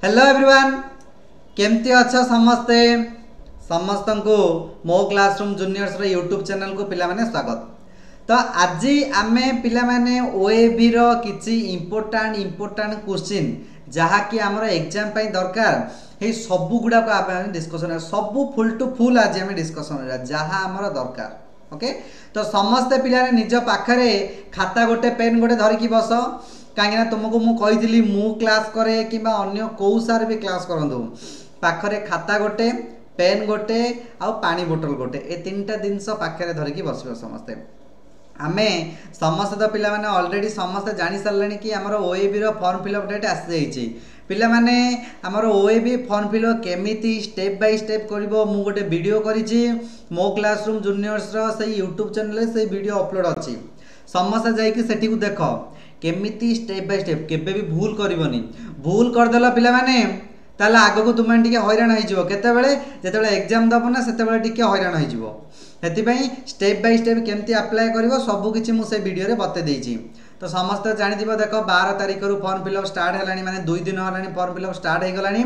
Hello everyone केमती अच्छा समस्ते समस्त को मो क्लासरूम जूनियर्स रो यूट्यूब चैनल को पिला माने स्वागत। तो आज आमे पिला माने ओएबी रो किछि इंपोर्टेंट क्वेश्चन जहा कि हमर एग्जाम पई दरकार हे सब गुडा को आमे डिस्कशन सब फुल टू फुल आज आमे डिस्कशन जहा हमर दरकार। ओके तो समस्त पिला निज पाखरे खाता गोटे पेन गोटे धरिकी बस कहीं तुमको मुझे मु क्लास करे कि अन्य कौ सार भी क्लास करूँ पाखरे खाता गोटे पेन गोटे आ पानी बोतल गोटे ए तीनटा जिनस पाखे धरिकी बस समस्ते आमे समस्त तो पिला माने ऑलरेडी समस्त जानी सारे कि आमर ओएबी रो फॉर्म फिलअप डेट आसी जाइए पिला माने आमर ओएबी फॉर्म फिलअप केमिति स्टेप बाय स्टेप करिवो मु गोटे वीडियो करिछि मो क्लासरूम जूनियर्स रो से यूट्यूब चैनल से वीडियो अपलोड अछि समस्त जाइए सेठी को देख केमिति स्टेप बाय स्टेप केबे भी भूल करबनी भूल करदेला पिला माने ताला आगो को तुम टिके हैरान होइजिवो केतेबेले जेतेबेले एग्जाम दबो ना सेतेबेले टिके हैरान होइजिवो हेतिपई स्टेप बाय स्टेप केमती अप्लाई करिवो सब किछि मु से वीडियो रे बते देइछि। तो समस्त जानि दिबो देखो 12 तारिख रु फॉर्म फिलअप स्टार्ट हेलानी माने 2 दिन हेलानी फॉर्म फिलअप स्टार्ट हे गलानी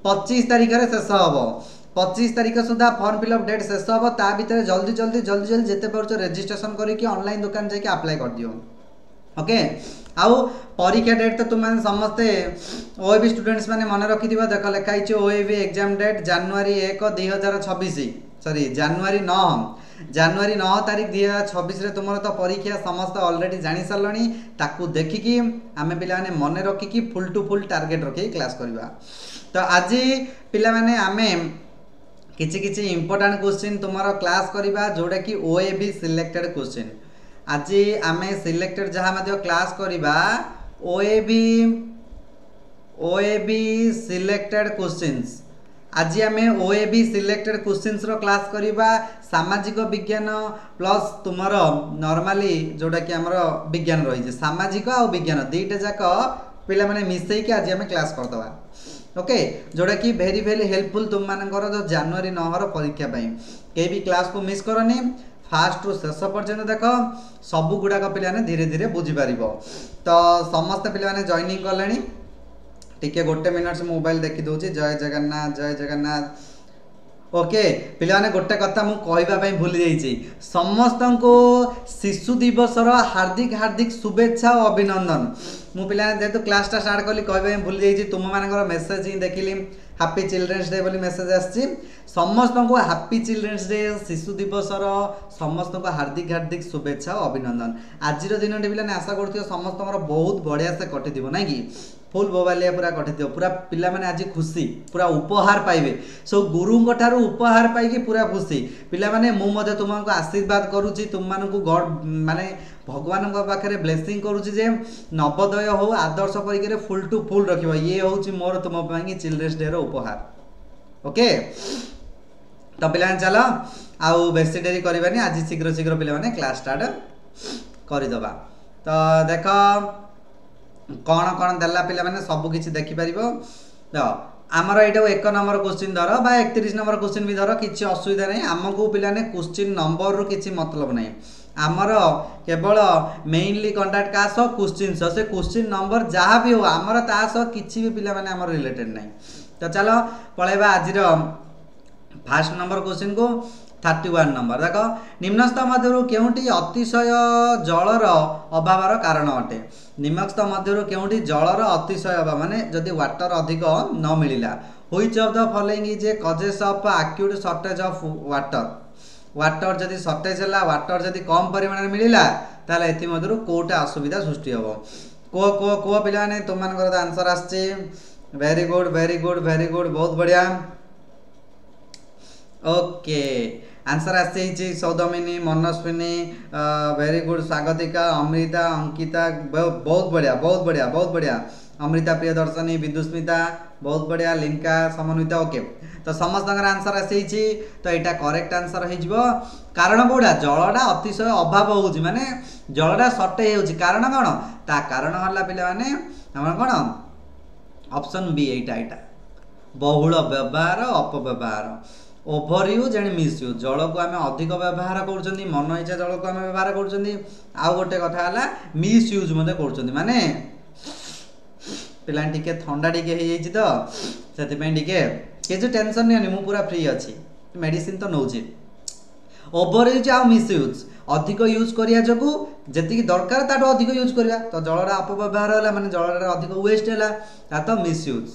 25 तारिख रे शेष हबो 25 तारिख सुधा फॉर्म फिलअप डेट शेष हबो ता भीतर जल्दी जेते परचो रजिस्ट्रेशन करिकि ऑनलाइन दुकान जाके अप्लाई कर दियो। ओके आउ परीक्षा डेट तो तुम समस्ते ओएबी स्टूडेंट्स माने मन रखि दिबा देख लिखाई ओएबी एग्जाम डेट जनवरी 1 2026 सॉरी जनवरी 9 तारिख 2026 रे तुमर तो परीक्षा समस्त ऑलरेडी जानी सारलणी ताकू देखिकी आमे पिला माने मन रखिकी फुल टू फुल टारगेट रखी क्लास करबा। तो आज पिला माने आमे किछि इंपोर्टेंट क्वेश्चन तुमरो क्लास करबा जोडा कि ओएबी सिलेक्टेड क्वेश्चन आज आमे सिलेक्टेड जहाँ मध्य क्लास करिबा ओएबी सिलेक्टेड क्वेश्चंस आज आमे ओएबी सिलेक्टेड क्वेश्चंस रो क्लास करिबा सामाजिक विज्ञान प्लस तुमर नॉर्मली जोटा कि हमर विज्ञान रही सामाजिक आ विज्ञान दुईटा जाक पिला माने मिसई के आज आमे क्लास कर दवा। ओके जोटा कि वेरी हेल्पफुल तुम मानकर जो जनवरी 9 रो परीक्षा पई के भी क्लास को मिस करनी फास्ट रु शेष पर्यटन देख सब गुड़ाक पे धीरे धीरे बुझीपर। तो समस्त पे जॉइनिंग कले टिके गोटे मिनट से मोबाइल देखी दूसरी जय जगन्नाथ जय जगन्नाथ। ओके पिलाने गोटे कथा मु कहवाई भूली जाइए समस्त को शिशु दिवस हार्दिक हार्दिक शुभेच्छा और अभिनंदन मु पिलाने जेहेतु क्लास स्टार्ट कली कहवाई भूली जाइए तुम मान मेसेज ही देखिली हैप्पी चिल्ड्रेन्स डे बोली मेसेज आसी समस्त को हैप्पी चिल्ड्रेन्स डे शिशु दिवस समस्त को हार्दिक हार्दिक शुभेच्छा और अभिनंदन। आज दिन पे आशा कर समस्त बहुत बढ़िया से कटि ना कि फुल बोबालिया पूरा कटि पूरा पिला माने आज खुशी पूरा उपहार पाइबे सो गुरुंक ठारू उपहार पाइकी पूरा खुशी पिला माने मु मधे तुमको आशीर्वाद करूची तुम मानकु गॉड माने भगवान पाखे ब्लेसिंग करुच्ची जे नवोदय हो आदर्श परीक्षा फुल टू फुल रखिबो ये होची मोर तुम पाई चिल्ड्रेन्स डे रो उपहार। ओके तो पिला चलो आउ बेसी डेरी करबानी आज शीघ्र शीघ्र पिला माने क्लास स्टार्ट करदबा। तो देख कौन कौन देला पिला माने सब किछि देखि परिबो। तो आमर एटा 1 नंबर क्वेश्चन धर बा 31 नंबर क्वेश्चन भी धर किछि असुविधा नहीं आमको पिला ने क्वेश्चन नंबर रो किछि मतलब नहीं आमर केवल मेनली कंटाक्ट का सो क्वेश्चन से क्वेश्चन नंबर जहाँ भी हो आमर ता सो किछि भी पिला माने आमर रिलेटेड नहीं। तो चलो पळेबा आज फास्ट नंबर क्वेश्चन को 31 नंबर देख निम्नस्थ मध्य केउटी अतिशय जलर अभावर कारण अटे निम्नस्थ मध्य केउटी जलर अतिशय अभाव माने जदि वाटर अधिक न मिलिला which of the following is a causes of acute shortage of water जदि शॉर्टेज है वाटर जदि कम परिमाण में मिलिला ताले एथि मधुर कोटा असुविधा सृष्टि हबो को को को पिला ने तुम मानकर आंसर आछे वेरी गुड बहुत बढ़िया। ओके आंसर आसी सौदमिनी मनस्विनी वेरी गुड स्वागतिका अमृता अंकिता बहुत बढ़िया अमृता प्रियदर्शनी विदुस्मिता बहुत बढ़िया लिंका समन्विता। ओके तो समस्त आंसर आसी तो यहाँ करेक्ट आंसर हो कारण कौटा जलटा अतिशय अभाव हो माने जलटा सर्टेज हो कारण कौन ता कारण है पिला माने कौन ऑप्शन बी यहाँ बहुल व्यवहार अपव्यवहार overuse and misuse जल को आम अधिक व्यवहार कर मन इच्छा जल को आम व्यवहार कर गोटे कथा मिस यूज कर माने पिला टिके थंडा टिके हो जाइए तो से टिके किसी टेंशन नहीं मु पूरा फ्री अच्छी मेडिसिन तो नौची ओवर यूज आ मिस यूज अधिक यूज करिया जगु जेतिकी दरकार ताठो अधिक यूज करिया तो जलर अपव्यवहार है माने जलर अधिक वेस्ट है तो मिस यूज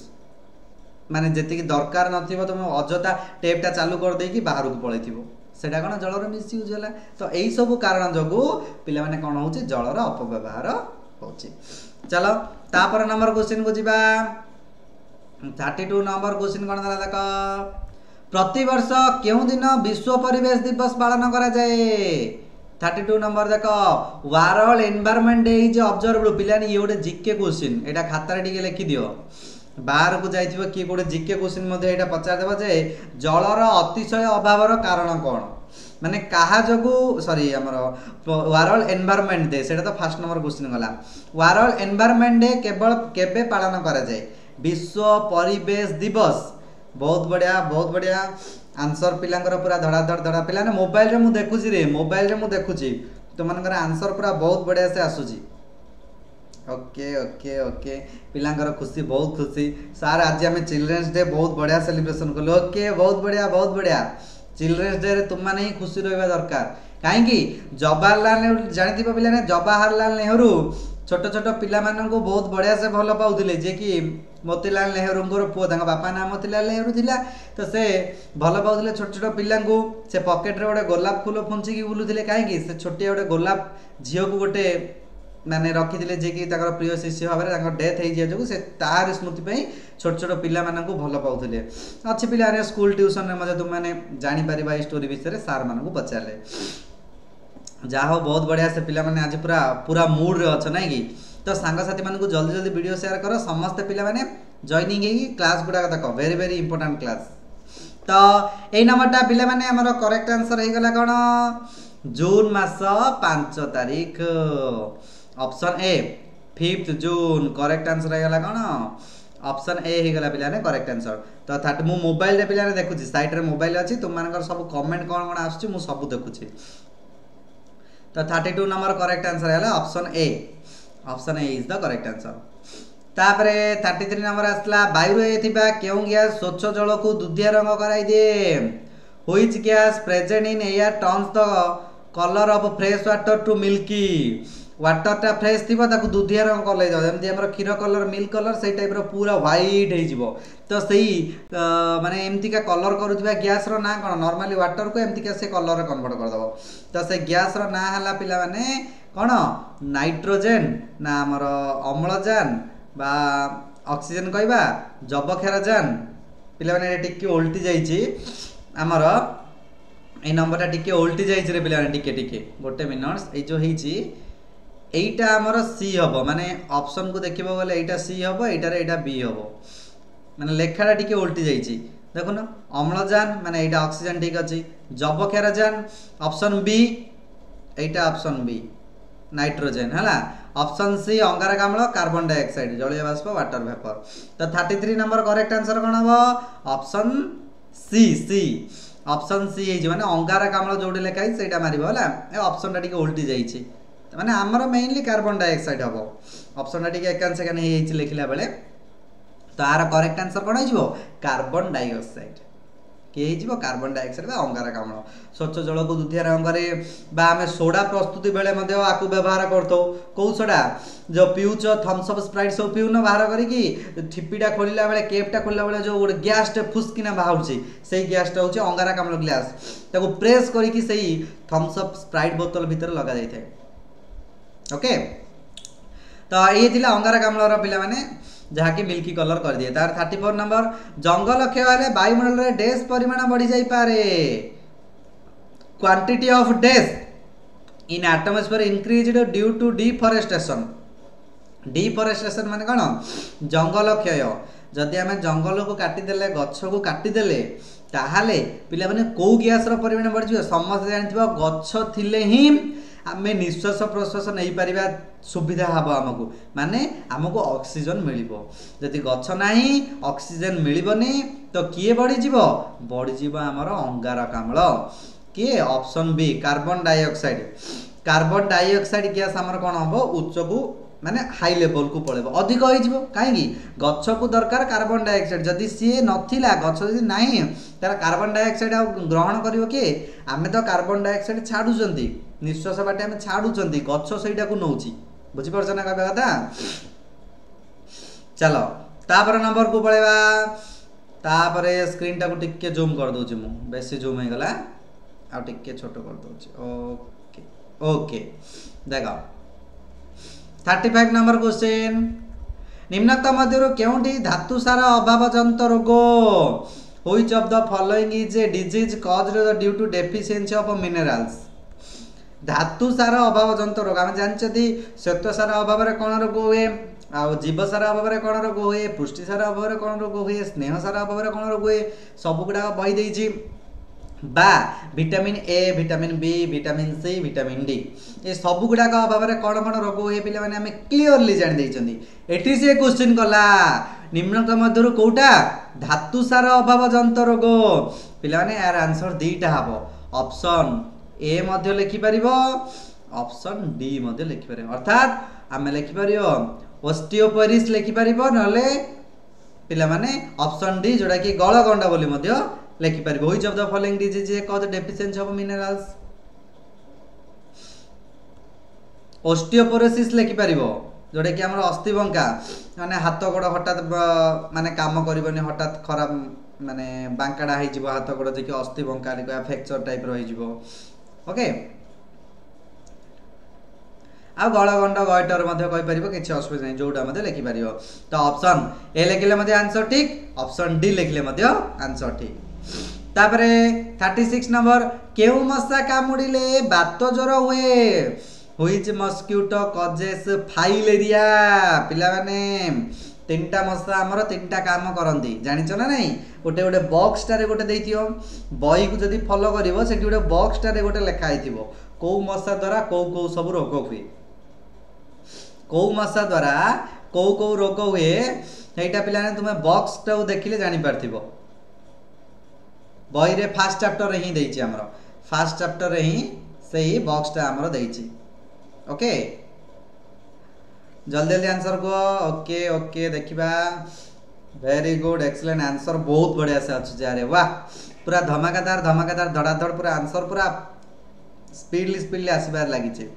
माने जेतिकी दरकार नथिबो तुम अजता टेपटा चालू कर देकी बाहर को पळैथिबो सेटा कोन जलर मिस यूज होला तो एई सब कारण जगु पिला माने कोन होची जलर अपव्यवहार होची। चलो तापर नंबर क्वेश्चन को जिबा 32 नंबर क्वेश्चन कोन दला देखो प्रति वर्ष केउ दिन विश्व परिवेश दिवस पालन करा जाए 32 नंबर देख world environment day is observed पिला ये गोटे जीके क्वेश्चन एटा खाता टिके लिखि दियो बाहर को जाइथिबो कि गोटे जीके क्वेश्चन मध्ये एटा पचार देबा जे जलर अतिशय अभावर कारण कोन माने कहा जगु सॉरी हमर वर्ल्ड एनवायरनमेंट डे सेटा तो फर्स्ट नंबर क्वेश्चन गला वर्ल्ड एनवायरनमेंट डे केवल केबे पालन करा जाए विश्व परिवेश दिवस बहुत बढ़िया आंसर पिलांकर पूरा धड़ा पिला ने मोबाइल रे मु देखुची रे मोबाइल रे मु देखुची तो मनकर आंसर पूरा बहुत बढ़िया से आसुची ओके ओके ओके पिलांकर खुशी बहुत खुशी सर आज हमें चिल्ड्रंस डे बहुत बढ़िया सेलिब्रेशन कलो ओके बहुत बढ़िया चिल्ड्रंस डे रे तुम माने ही खुशी रहबा दरकार काहेकि जवाहरलाल नेहरू जानिथिबो पिला ने जवाहरलाल नेहरू छोट छोट पिला माननको बहुत बढ़िया से भल पाउथिले जे कि मोतीलाल नेहरू पुओ बापा ना मोतीलाल नेहरू थिला तो से भल पाउथिले छोट छोट पिला से पॉकेट रे गोटे गोलाप फूल फुंचिकी बुलुथिले काहेकि से छोटिया गोटे गोलाप झील को गोटे माने रखिथिले जे कि ताकर प्रिय शिष्य भाबरे ताकर डेथ हे जे जो से तार स्मृति पई छोट छोट पिला माननको भल पाउथिले अच्छे पिला रे स्कूल ट्यूशन रे मजे तुम माने जानि परिबा ई स्टोरी विषय रे सार माननको पचारले जा हो बहुत बढ़िया से पिला माने आज पूरा पूरा मूड रे अछ नै कि तो सांग साथी मान को जल्दी जल्दी वीडियो शेयर करो समस्त पिला माने जॉइनिंग हे क्लास गुडा देखो वेरी वेरी इंपोर्टेंट क्लास तो ए नंबरटा पिला माने हमर करेक्ट आंसर हे गला कोन जून मास 5 तारीख option A 5th June correct answer हे गला कोन ऑप्शन ए हे गला पिला ने करेक्ट आंसर तो थाट मु मोबाइल रे पिला ने देखुची साइड रे मोबाइल अछि तुम मानकर सब कमेंट कोन कोन आछी मु सब देखुची तो 32 नंबर करेक्ट आंसर है option A is the correct answer तापरे 33 नंबर आसला वायु रे थिबा केउ गैस स्वच्छ जल को दुधिया रंग कराई दे which gas present in air turns the colour of fresh water to milky water टा फ्रेश थिबा ताकू दुधिया रंग कले जाय जेमति हमर क्षीर कलर मिल्क कलर सेई टाइप रो पूरा व्हाइट हे जिवो तो सेई माने एमति का कलर करूथिबा गैस रो ना कोन नॉर्मली वाटर को एमति का से कलर रे कन्वर्ट कर दबो तो से गैस रो ना हला पिला माने कोन नाइट्रोजन ना हमर अम्लजान बा ऑक्सीजन कहबा जबखेरजान पिला माने टिके उल्टी जाईची हमर ए नंबरटा टिके उल्टी जाईची रे पिला माने टिके गोटे मिनिट्स ए जो हेची एटा हमर सी हबो माने ऑप्शन को देखिबो गले एटा सी हबो एटा रे एटा बी हबो माने लेखाटा टिके उल्टी जाईची देखो ना अम्लजान माने एटा ऑक्सीजन ठीक अछि जबखेरजान ऑप्शन बी एटा ऑप्शन बी नाइट्रोजन हला ऑप्शन सी अंगारक अम्ल कार्बन डाइऑक्साइड जलीय बाष्प वाटर वेपर तो 33 नंबर करेक्ट आंसर कोन हबो ऑप्शन सी ऑप्शन सी हे माने अंगारक अम्ल जोडे लेखाई सेटा मारिबो हला ए ऑप्शन टा टिके उल्टी जाईची माने हमर मेनली कार्बन डाइऑक्साइड हबो ऑप्शन टा टिके एकान सेकंड हे हिच लिखला बेले तो आर करेक्ट आंसर कोन हिजबो कार्बन डाइऑक्साइड के हिजबो कार्बन डाइऑक्साइड बा अंगारक अम्ल स्वच्छ जल को दुधिया रंग रे बा हमें सोडा प्रस्तुति बेले मध्ये आकु व्यवहार करतो को सोडा जो पिउच थम्स अप स्प्राइट सब पिउ न बाहर करी कि ठिपीटा खोलिला बेले केपटा खोलिला बेले जो गोटे गैस टे फुसकिना बाहुची सेही गैस टा होची अंगारक अम्ल ग्लास ताको प्रेस करी कि सेही थम्स अप स्प्राइट बोतल भीतर लगा जाय थे ओके तो ये थिला अंगारक अम्ल रो पिला माने जहा कि मिल्की कलर कर दिए तार 34 नंबर जंगल क्षय वाले वायुमंडल रे डेस परिमाण बढ़ी जाई पारे क्वांटिटी ऑफ डेस in atmosphere increased due to deforestation माने कोन जंगल क्षय जदि हमें जंगल को काटी देले गछ को काटी देले ताहाले पिला माने को गैस रो परिमाण बढ़ जिवो समस्त जानथिबो गछ थिले ही आमे निश्वास प्रश्वास नहीं पारिबा सुविधा हबो हमकु माने हमकु ऑक्सीजन मिलिबो जदि गछ नाही ऑक्सीजन मिलिबोनी तो किए बढ़ी जीवो हमर अंगारक अम्ल किए option B carbon dioxide gas हमर कोन हबो उच्च को माने हाई लेवल को पळेबो अधिक होई जिवो काहेकि गछ को दरकार कार्बन डाइऑक्साइड जदि सी नथिला गछ जदि नाही तार कार्बन डाइऑक्साइड आ ग्रहण करिवो के आमे तो कार्बन डाइऑक्साइड छाडुचंती निश्वास बाटे आमे छाडुचंती गछ सेटा को नउची बुझी परछ ना कहबा कथा चलो तापर नंबर को पळेबा तापर स्क्रीन टा को टिके जूम कर दोची मु बेसी जूम हे गला आ टिके छोटो कर दोची ओके ओके देखो 35 नंबर क्वेश्चन निम्नलिखित मध्यरु केउंटी धातु सार अभाव जनित रोग which of the following is a disease caused due to deficiency of minerals धातु सार अभाव जनित रोग हम जानछथि श्वेत सार अभाव रे कोन रोग हुए आ जीव सार अभाव रे कोन रोग हुए पुष्टि सार अभाव रे कोन रोग हुए स्नेह सार अभाव रे कोन रोग हुए सब गुडा बही देछि बा vitamin A vitamin B vitamin C vitamin D ये सब गुडा अभाव में कौन कौन रोग हुए पे आम क्लीयरली जान एटी से क्वेश्चन कला निम्नलिखित मध्यरु कोटा धातु सार अभाव जनित रोग पे यार आंसर दीटा हम ऑप्शन ए मध्य लिखि परिबो ऑप्शन डी मध्य लिखि परिबो अर्थात आम लिखि परिबो ऑस्टियोपोरिस लिखि परिबो नले पिला माने ऑप्शन डी जोडा कि गलगंडा बोली मध्य लिखि परिबो which of the following disease is caused deficiency of minerals osteoporosis लिखि परिबो जोडा कि हमर अस्थि बंका माने हाथ गोड़ हठात माने काम करबनी हठात खराब माने बांकाडा होई जिवो हाथ गोड़ जे कि अस्थि बंका लिखा फ्रैक्चर टाइप रही जिवो ओके आ गलगंड गयटर मध्य कहि परिबो किछि असुविधा नै जोडा मध्य लिखि परिबो तो ऑप्शन ए लिखले मध्य आंसर ठीक ऑप्शन डी लिखले मध्य आंसर ठीक तापरे 36 नंबर केउ मस्सा कामुडिले बात ज्वर हुए व्हिच मस्किटो कॉजेस फाइलेरिया पिला माने तीनटा मस्सा हमर तीनटा काम करंती जानिचो ना नहीं गोटे गोटे बॉक्स टारे गोटे देइथियो बही को जदी फॉलो करिवो सेठी गोटे बॉक्स टारे गोटे लिखा आइथिबो को मस्सा द्वारा को सब रोग हुए को मस्सा द्वारा को रोग हुए एटा पिला ने तुमे बॉक्स टा देखिले जानि पारथिबो बही रे फर्स्ट चैप्टर रे ही देइछि हमर फर्स्ट चैप्टर रे ही सही बॉक्स टा हमर देइछि ओके जल्दी जल्दी आंसर को ओके ओके देखिबा वेरी गुड एक्सीलेंट आंसर बहुत बढ़िया से अछि जारे वाह पूरा धमाकेदार धड़ाधड़ पूरा आंसर पूरा स्पीडली आसीबार लागि छे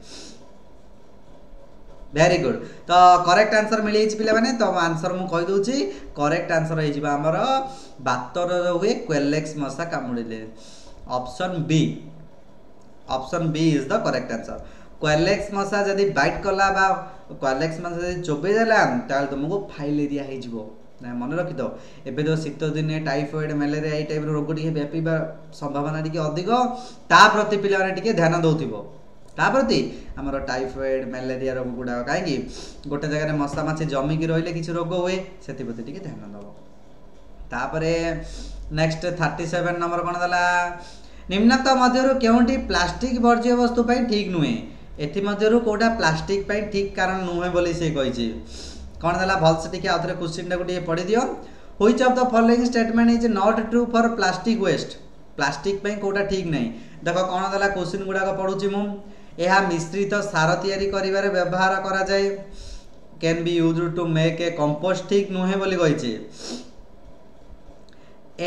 वेरी गुड तो करेक्ट आंसर मिली पिला माने तो आंसर मु कहि दोछि करेक्ट आंसर होई जिबा हमर बातर हुए क्वेलेक्स मसा कामुडिले option B is the correct answer Culex मसा जदी बाइट कला बा क्वेलेक्स मसा जदी चोबे देला ताल तुमको फाइलेरिया हे जिवो ना मन रखि दो एबे तो शीत दिन टाइफॉइड मलेरिया ए टाइप रोग टिके व्यापीबा संभावना टिके अधिक ता प्रति पिला रे टिके ध्यान दउथिबो ता प्रति हमर टाइफॉइड मलेरिया रोग गुडा काहे कि गोटे जगह रे मसा माछी जमी कि रहले किछ रोग होए सेति प्रति टिके ध्यान दबो तापरे नेक्स्ट 37 नंबर कोन दला निम्नलिखित मध्यरु केउंटी प्लास्टिक वर्ज्य वस्तु पई ठीक नुहे एथि मध्यरु कोडा प्लास्टिक पई ठीक कारण नुहे बोली से कहिछि कोन दला भलसे टिके आउथरे क्वेश्चन टाको टिके पढि दियो which of the following statement is not true for plastic waste plastic पई कोडा ठीक नै देखो कोन दला क्वेश्चन गुडा को पढुछि मु एहा मिश्रित सार तयारी करिवारे व्यवहार करा जाय can be used to make a compost ठीक नुहे बोली कहिछि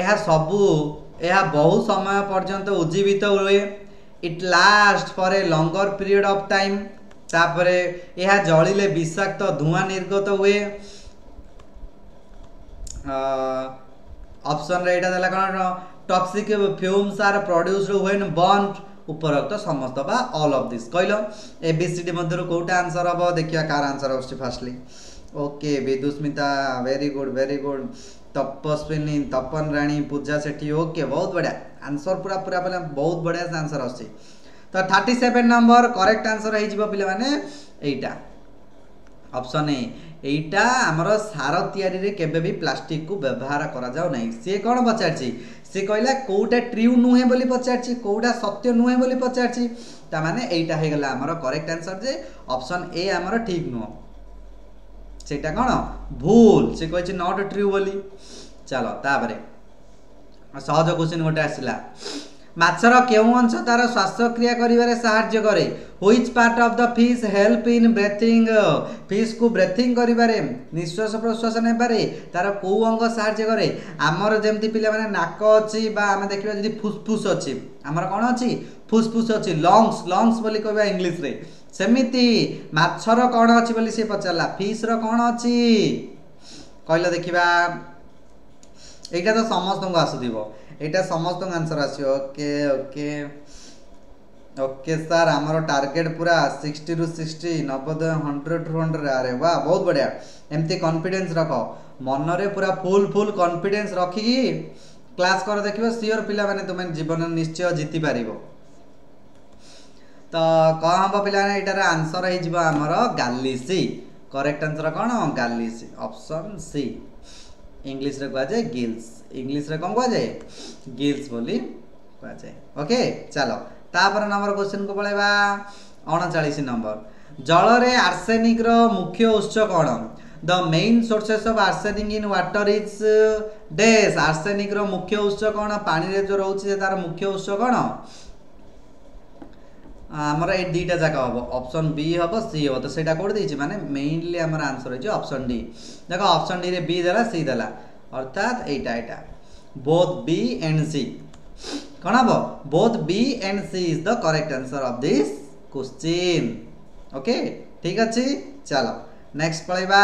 एहा सबु एहा बहु समय पर्यंत उज्जीवित हुए it last for a longer period of time तापरे एहा जळिले विषाक्त धुआं निर्गत हुए ऑप्शन रे एटा दला कोन toxic fumes are produced when burned उपरोक्त समस्त बा ऑल ऑफ दिस कहलो एबीसीडी मध्यरु कोटा आंसर हबो देखिया कार आंसर होस्टी fastly okay Vidusmita very good Tapaswini Tapan रानी पूजा सेठी ओके बहुत बढ़िया आंसर पूरा पूरा पहले बहुत बढ़िया से आंसर आछि तो 37 नंबर करेक्ट आंसर हे जिवो पिले माने एटा ऑप्शन ए एटा हमर सार तयारी रे केबे भी प्लास्टिक को व्यवहार करा जाओ नै से कोन पचारछि से कहला कोटा ट्रू नुहे बोली पचारछि कोटा सत्य नुहे बोली पचारछि ता माने एटा हे गला हमर correct answer J option A हमर ठीक नु सेटा कोन भूल से कहछि नॉट ट्रू बोली चलो ताबरे सहज क्वेश्चन गोटे आसिला ମାଛର କେଉଁ ଅଂଶ ତାର ଶ୍ୱାସକ୍ରିୟା କରିବାରେ ସାହାଯ୍ୟ କରେ? Which part of the fish help in breathing? ଫିସ୍କୁ ବ୍ରେଥିଂ କରିବାରେ, ନିଶ୍ୱାସ ପ୍ରଶ୍ୱାସ ନେବାରେ ତାର କେଉଁ ଅଙ୍ଗ ସାହାଯ୍ୟ କରେ? ଆମର ଯେମିତି ପିଲାମାନେ ନାକ ଅଛି ବା ଆମେ ଦେଖିବା ଯଦି ଫୁସଫୁସ୍ ଅଛି, ଆମର କ'ଣ ଅଛି? ଫୁସଫୁସ୍ ଅଛି, ଲଙ୍ଗସ୍, ଲଙ୍ଗସ୍ ବୋଲି କହିବା ଇଂଲିଶରେ। ସେମିତି ମାଛର କ'ଣ ଅଛି ବୋଲି ସେ ପଚାରିଲା, ଫିସ୍ର କ'ଣ ଅଛି କହିଲ ଦେଖିବା। এইটা তো ସମସ୍ତଙ୍କୁ ଆସୁଥିବ, এইটা ସମସ୍ତଙ୍କୁ ଆନ୍ସର ଆସିବ। ଓକେ ଓକେ ओके सर आमर टार्गेट पूरा 60 ରୁ 60 90 100 ରୁ 100। अरे वाह बहुत बढ़िया। एमती कॉन्फिडेंस रख, मनरे पूरा फुल फुल कॉन्फिडेंस रखिकी क्लास कर देखियो, सियोर पिला माने तुम जीवन निश्चय जीति पारिबो। तो कौन हम पिला एटार आंसर हो आमर गालिसी। करेक्ट आंसर कौन? गालिसी, ऑप्शन सी। इंग्लिश रे कह जाए गिल्स, इंग्लिश रे कौन कह जाए? गिल्स बोली कह जाए। ओके चलो तापर नंबर क्वेश्चन को पळेबा 39 नंबर। जल रे आर्सेनिक रो मुख्य उत्स कौन? The main sources of arsenic in water is dash. Arsenic रो मुख्य उत्स कौन? पानी रे जो रहउछि तार मुख्य उत्स कौन? आमर ए दुईटा जाक हम, ऑप्शन बी हम सी हम। तो सेटा कोड देछि माने मेनली आमर आंसर हो ऑप्शन डी। देखो ऑप्शन डी रे बी देला सी देला, अर्थात एटा एटा बोथ बी एंड सी कौन हम? Both B and C is the correct answer of this question. Okay ठीक अच्छे चलो नेक्स्ट पळेबा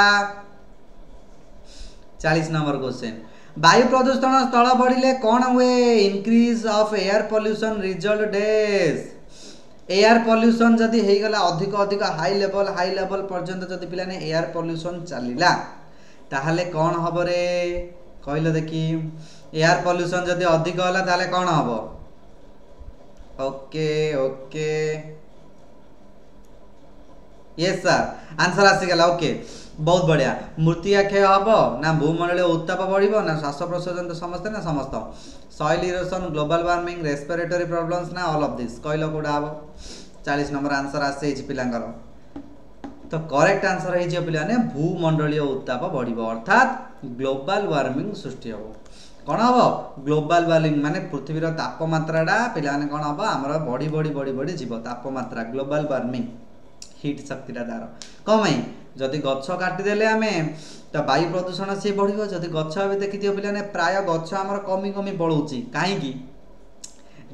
40 नंबर क्वेश्चन। वायु प्रदूषण स्थल बढ़िले कौन हुए? Increase of air pollution result dash. Air pollution जदि हो गला अधिक अधिक हाई लेवल पर्यंत जदि पिलाने एयर पॉल्यूशन चलिला ताहले कौन हम रे कहलो देखी? एयर पॉल्यूशन जदि अधिक होला ताहले कौन हम? Okay okay yes sir answer आसीगला। ओके बहुत बढ़िया। मृत्तिका क्षय हम ना भूमंडलीय उत्ताप बढ़िबो ना श्वास प्रश्वास समस्या ना समस्त soil erosion global warming respiratory problems ना ऑल ऑफ दिस कहलो कोडा हम? 40 नंबर आंसर आसे पिलांगर। तो करेक्ट आंसर है पिलाने भूमंडलीय उत्ताप बढ़िबो अर्थात ग्लोबल वार्मिंग सृष्टि हो। कौन हम? ग्लोबल वार्मिंग माने पृथ्वीर तापमात्राटा पिलाने कौन हम? आमर बढ़ी बढ़ी बढ़ी बढ़ी जीव तापमात्रा ग्लोबल वार्मिंग हिट शक्तिटा तार कम जदि गछ काटिदेले आमे तो वायु प्रदूषण सी बढ़िबो। जदि गछ भी देखिथियो पिलाने प्राय गछ आमर कमी कमी पड़ुची काहेकि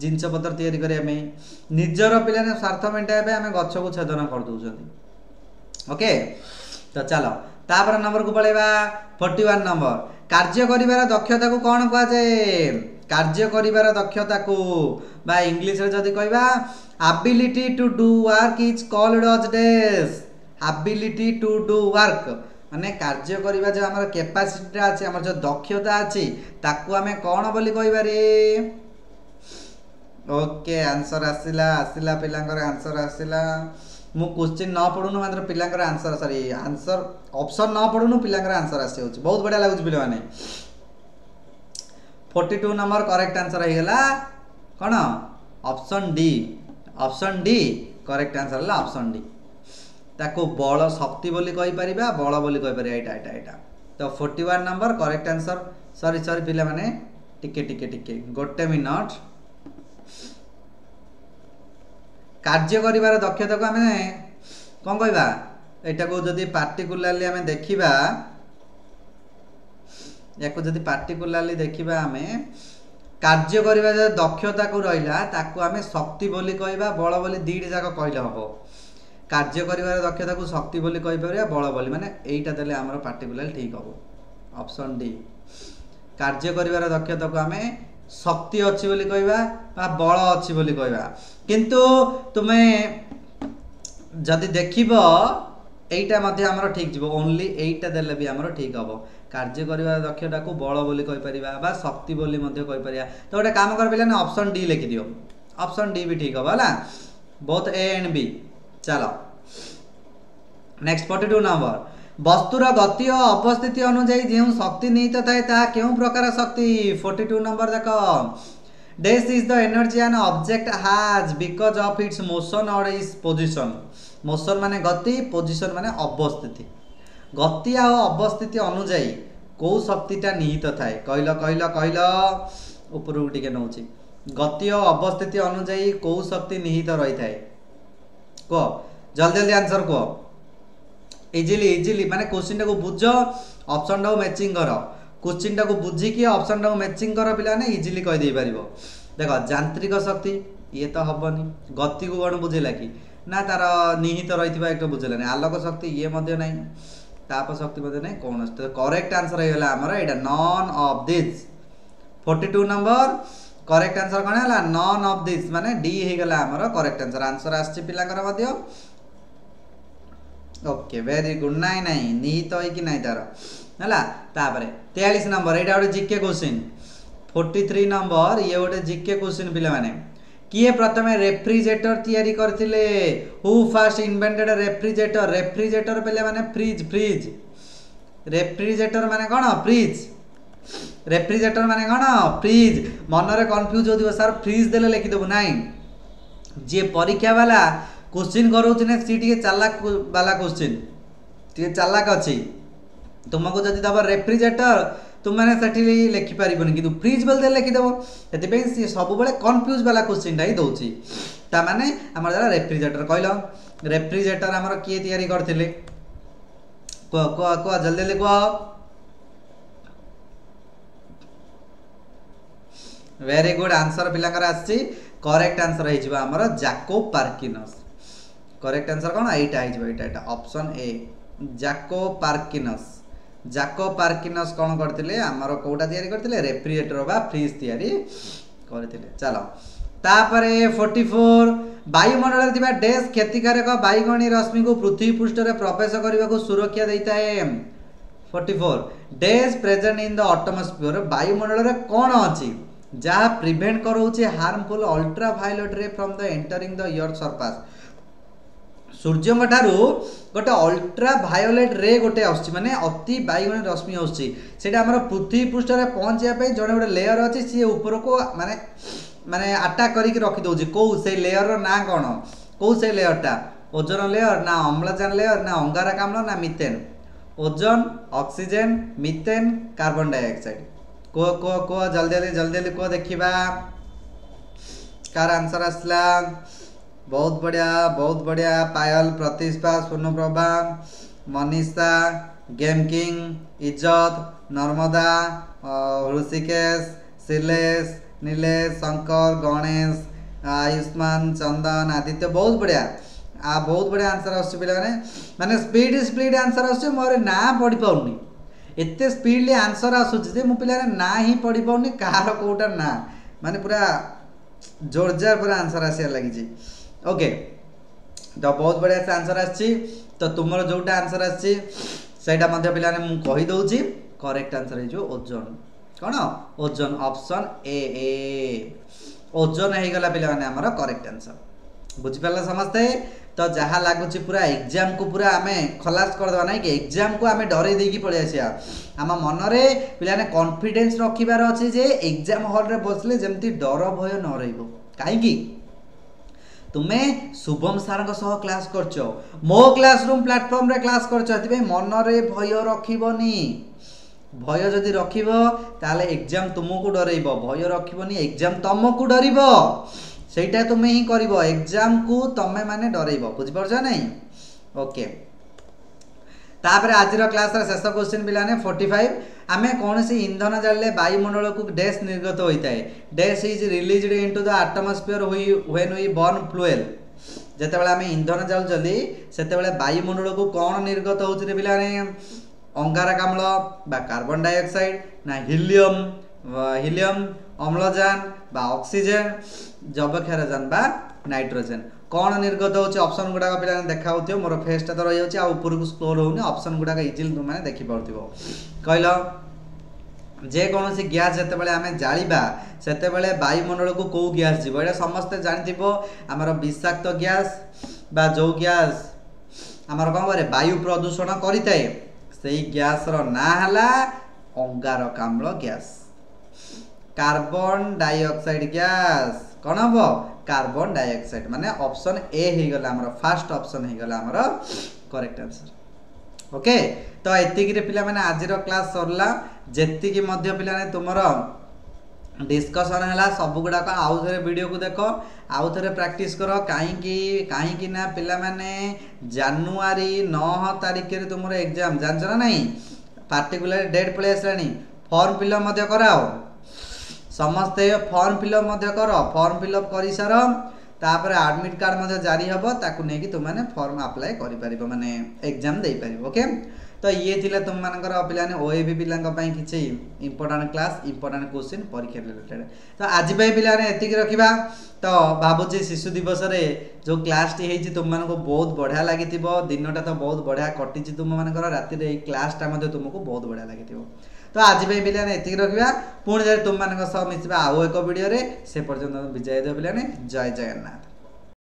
जिनस पत्र तैयारी करिया में निजर पिलाने स्वार्थ मेंटाइबे आमे गछ को छेदन कर दउछंती। ओके तो चलो तापर नंबर को पळेबा 41 नंबर। कार्य करिवार दक्षता को कौन कह जाए? कार्य करिवार दक्षता को बा इंग्लिश रे जदि कहबा ability to do work is called as dash. Ability to do work माने कार्य करिवा जो हमर कैपेसिटी अछि हमर जो दक्षता अछि ताकू हमें कौन बोली कहबा रे? ओके आंसर आसिला आसिला पिलांकर आंसर आसिला। मु क्वेश्चन न पढुनु मात्र पिलांकर आंसर सॉरी आंसर ऑप्शन न पढुनु पिलांकर आंसर आसी होछि। बहुत बढ़िया लागुछ पिला माने। 42 नंबर करेक्ट आंसर हो गला कौन? Option D. Option D correct answer है ऑप्शन डी। ताको बल शक्ति बोली कहि परिबा बल बोली कहि परिबा एटा एटा एटा। तो 41 number correct answer. Sorry sorry पिला माने टिके टिके टिके गोटे मिनट। कार्य करिवार दक्षता को हमें कौन कहबा? एटा को जदि पार्टिकुलरली हमें देखिबा याको जदि पार्टिकुलरली देखिबा हमें कार्य करिवा जो दक्षता को रहिला ताको हमें शक्ति बोली कहबा बल बोली दीडी जाक कहले हबो। कार्य करिवार दक्षता को शक्ति बोली कहि परिबा बल बोली माने एटा देले हमर पार्टिकुलर ठीक हबो। ऑप्शन डी कार्य करिवार दक्षता को हमें शक्ति अच्छी बोली कहबा बा बल अच्छी बोली कहबा। किंतु तुमे जदि देखिबो एटा मध्ये हमर ठीक जीवो ओनली एटा देले भी हमर ठीक हबो। कार्य करिवार दक्षता को बल बोली कहि परिबा बा शक्ति बोली मध्ये कहि परिबा। तो गोटे काम कर पिला ने ऑप्शन डी लिखि दियो। ऑप्शन डी भी ठीक हबो हला बोथ ए एंड बी। चलो नेक्स्ट 42 नंबर। वस्तुर गति और अवस्थिति अनुसार जो शक्ति निहित थाए ता केउ प्रकार शक्ति? 42 नंबर देखो dash is the energy an object has because of its motion और इट्स पोजीशन। मोशन माने गति, पोजीशन माने अवस्थिति। गति और अवस्थिति अनुसार को शक्तिटा निहित थाए कहलो कहलो कहलो ऊपर टिके नउची गति और अवस्थिति अनुजाई कौ शक्ति निहित रही थाए कह जल्दी जल्दी आंसर कह इजिली इजिली माने क्वेश्चन टाको बुझ ऑप्शन टाको मैचिंग कर क्वेश्चन टाको बुझिकी ऑप्शन टाको मैचिंग कर पिला ने इजिली कह दे पारिबो देखो यांत्रिक शक्ति ये तो हबनी गति को कौन बुझेला कि ना तार निहित रही एक बुझेलानी आलोक शक्ति ये मध्य नहीं ताप शक्ति मध्य नहीं कौन करेक्ट आंसर होगा आमर यहाँ none of this 42 number correct answer कौन है नन ऑफ दिस माने डी होगा आमर करेक्ट आंसर आंसर आसछि पिलाकर मध्य ओके वेरी गुड नाई नाई निहित हो कि नाई तार है तापर 43 नंबर यहाँ गोटे जीके क्वेश्चन 43 नंबर ये गोटे जीके क्वेश्चन पिला माने किए प्रथम रेफ्रिजरेटर तैयारी करथिले who first invented refrigerator refrigerator पहले माने फ्रिज फ्रिज रेफ्रिजरेटर माने कौन फ्रिज रेफ्रिजरेटर माने कौन फ्रिज मन रे कंफ्यूज होदिबो सर फ्रिज देले लिखि देबो नाइ जे परीक्षा वाला क्वेश्चन करोछ ने सी टिके चालाक वाला क्वेश्चन टिके चालाक अछि तुमको जदि दब रेफ्रिजरेटर तुम मैंने सेठी लिखि पारिबनी किंतु फ्रिज बोल लिखि देबो एति सी सब बेले कंफ्यूज वाला क्वेश्चन टाई दउची ता माने हमर जरा रेफ्रिजरेटर कहलो रेफ्रिजरेटर हमर किए तयारी करथिले को को को जल्दी जल्दी को वेरी गुड आंसर पिलाकर आछि करेक्ट आंसर हे जिबा हमर जैकोब पार्किनस करेक्ट आंसर कोन एटा हे जिबा एटा ऑप्शन ए जैकोब पार्किनस जाको पार्किनस कौन करथिले हमर कोटा तयारी करथिले रेफ्रिजरेटर बा फ्रिज तयारी करथिले चलो तापरे 44 वायुमंडल दिबा डैश क्षतिकारक बाइगणी रश्मि को पृथ्वी पृष्ठ रे प्रवेश करबा को सुरक्षा देता है 44 dash present in the atmosphere वायुमंडल रे कोन अछि जहा प्रिवेंट करोचे harmful ultraviolet ray from the entering the earth surface सूर्य ठारू गोटे अल्ट्रा वायोलेट रे गोटे आसछि माने अति बाइगणी रश्मि आसछि सेटा हमर पृथ्वी पृष्ठ रे पहुंचिया पे जने गोटे लेयर अछि सी ऊपर को माने माने अटैक करिक रखि दोछि को से लेयर रो ना कोन को से लेयर टा ओजोन लेयर ना अम्लजान लेयर ना अंगारकाम्ल ना methane ozone oxygen methane carbon dioxide को जल्दी जल्दी को देखिबा कार आंसर आसला बहुत बढ़िया पायल प्रतिष्ठा स्वर्णप्रभा मनीषा गेम किंग इज्जत नर्मदा ऋषिकेश शिलेश नीलेश शंकर गणेश आयुष्मान चंदन आदित्य बहुत बढ़िया आंसर आसछि पिला माने स्पीड आंसर आसछि मोर ना पढ़ी पाउनी एते स्पीडली आंसर आसुछि जे मु पिला ना ही पढ़ी पाउनी कार कोटा ना माने पूरा जोरदार पूरा आंसर आसिया लागि छी ओके तो बहुत बढ़िया से आंसर आछि तो तुमर जोटा आंसर आछि सेटा मध्य पिला ने मु कहि दउची करेक्ट आंसर हे जो ओजोन कोन ओजोन ऑप्शन ए ओजोन हे गला पिला माने हमर करेक्ट आंसर बुझि पल्ला समझते तो जहा लागुची पूरा एग्जाम को पूरा हमें खलास कर दवा नै कि एग्जाम को हमें डरे देकी पळे आसिया हम मन रे पिला ने कॉन्फिडेंस रखिबार अछि जे एग्जाम हॉल रे बसले जेमति डर भय न रहइबो काहे कि तुमे शुभम सार सह क्लास करछो मो क्लासरूम प्लेटफॉर्म रे क्लास करछो एति मन रे भय रखिबोनी भय जदि रखिबो ताले एग्जाम तुमको डरइबो भय रखिबोनी एग्जाम तुमको डरिबो सेटा तुमे ही करिवो एग्जाम को तमे माने डरइबो बुझि परछ नै ओके तापर आज रो क्लास रे शेष क्वेश्चन बिलाने 45 आमे कौन सी इंधन जाले वायुमंडल को डैश निर्गत होता है dash is released into the atmosphere when we burn fuel जते बेला आमे इंधन जाल जल्दी सेते बेला वायुमंडल को कौन निर्गत होउछ रे बिलाने अंगारकाम्ल बा कार्बन डाइऑक्साइड ना हीलियम अम्लजान बा ऑक्सीजन जबक्षारजान बा नाइट्रोजन कौन निर्गत होउछ ऑप्शन गुडा का पिला देखा होथियो मोर फेसटा तो रहि होछि आ ऊपर को स्क्रॉल होउनी ऑप्शन गुडा का इजिली तुम माने देखि पड़थिबो कहलो जे कोनोसी गैस जते बेले हमें जालिबा सेते बेले वायुमंडल को को गैस जीवो एटा समस्त जानिथिबो हमर विषाक्त गैस बा जो गैस हमर कोन करे वायु प्रदूषण करिताए सेही गैस रो ना हला अंगारकाम्ल गैस कार्बन डाइऑक्साइड गैस कोन हबो कार्बन डाइऑक्साइड माने ऑप्शन ए हे गला हमर फर्स्ट ऑप्शन हे गला हमर करेक्ट आंसर ओके तो एतिक रे पिला माने आज रो क्लास सरला जेति की मध्य पिला ने तुमरो डिस्कसन है सब गुड़ाक आउ थे वीडियो को देख आउ थे प्रैक्टिस कर कहीं ना पिला माने जानुआरी 9 तारिख तुम एग्जाम जान ना नहीं पार्टिकुलर डेट पलि आसलानी फॉर्म फिलअप कराओ समस्ते फॉर्म फिलअप कर फॉर्म फिलअप कर सार तापर एडमिट कार्ड जारी हम ताकू नहीं तुमने फॉर्म अप्लाई कर माने एग्जाम दे पार ओके। तो ये थिला तुम मानकर पिलाने ओएबी पिलांई किसी इंपोर्टाट क्लास इंपोर्टाट क्वेश्चन परीक्षा रिलेटेड। तो आज पिलाने एतिक रखा तो भावुची शिशु दिवस रे जो क्लास टी है तुम मानक बहुत बढ़िया लगी दिनटा तो बहुत बढ़िया कटी तुम मानकर राति क्लासटा तुमको बहुत बढ़िया लगी। तो आज पिलाने एतिक रखा पुणी तुम मान मिसवा आउ एक वीडियो से पर्यटन विजय देव पिलाने जय जगन्नाथ।